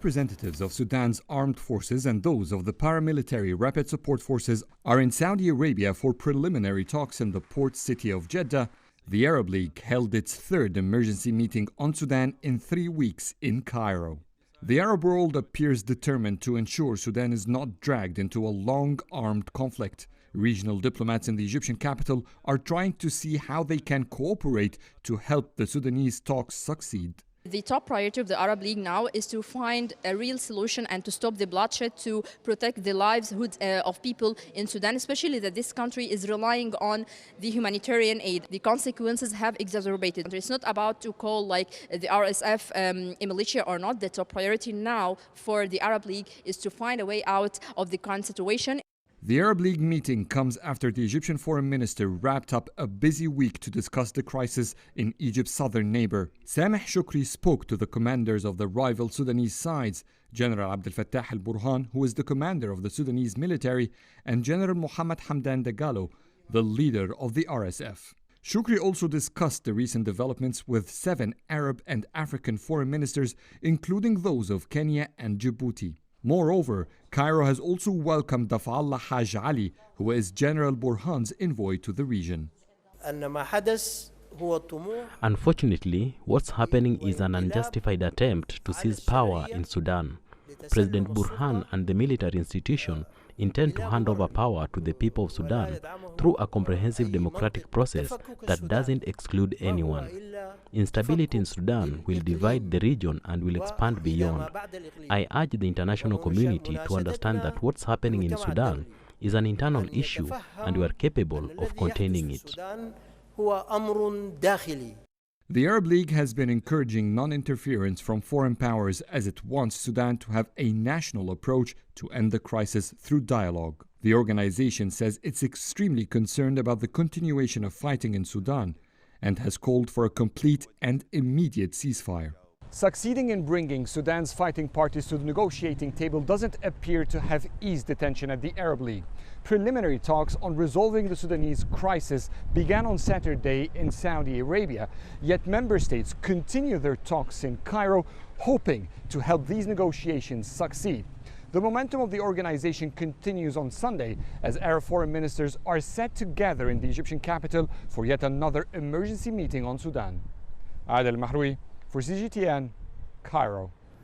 Representatives of Sudan's armed forces and those of the paramilitary Rapid Support Forces are in Saudi Arabia for preliminary talks in the port city of Jeddah. The Arab League held its third emergency meeting on Sudan in 3 weeks in Cairo. The Arab world appears determined to ensure Sudan is not dragged into a long armed conflict. Regional diplomats in the Egyptian capital are trying to see how they can cooperate to help the Sudanese talks succeed. The top priority of the Arab League now is to find a real solution and to stop the bloodshed, to protect the livelihood of people in Sudan, especially that this country is relying on the humanitarian aid. The consequences have exacerbated. It's not about to call like the RSF a militia or not. The top priority now for the Arab League is to find a way out of the current situation. The Arab League meeting comes after the Egyptian foreign minister wrapped up a busy week to discuss the crisis in Egypt's southern neighbor. Sameh Shoukry spoke to the commanders of the rival Sudanese sides, General Adel El Mahrouky, who is the commander of the Sudanese military, and General Mohammed Hamdan Dagalo, the leader of the RSF. Shoukry also discussed the recent developments with 7 Arab and African foreign ministers, including those of Kenya and Djibouti. Moreover, Cairo has also welcomed Daf'allah Haj Ali, who is General Burhan's envoy to the region. Unfortunately, what's happening is an unjustified attempt to seize power in Sudan. President Burhan and the military institution intend to hand over power to the people of Sudan through a comprehensive democratic process that doesn't exclude anyone. Instability in Sudan will divide the region and will expand beyond. I urge the international community to understand that what's happening in Sudan is an internal issue and we are capable of containing it. The Arab League has been encouraging non-interference from foreign powers as it wants Sudan to have a national approach to end the crisis through dialogue. The organization says it's extremely concerned about the continuation of fighting in Sudan and has called for a complete and immediate ceasefire. Succeeding in bringing Sudan's fighting parties to the negotiating table doesn't appear to have eased the tension at the Arab League. Preliminary talks on resolving the Sudanese crisis began on Saturday in Saudi Arabia, yet member states continue their talks in Cairo, hoping to help these negotiations succeed. The momentum of the organization continues on Sunday as Arab foreign ministers are set to gather in the Egyptian capital for yet another emergency meeting on Sudan. Adel El Mahrouky for CGTN, Cairo.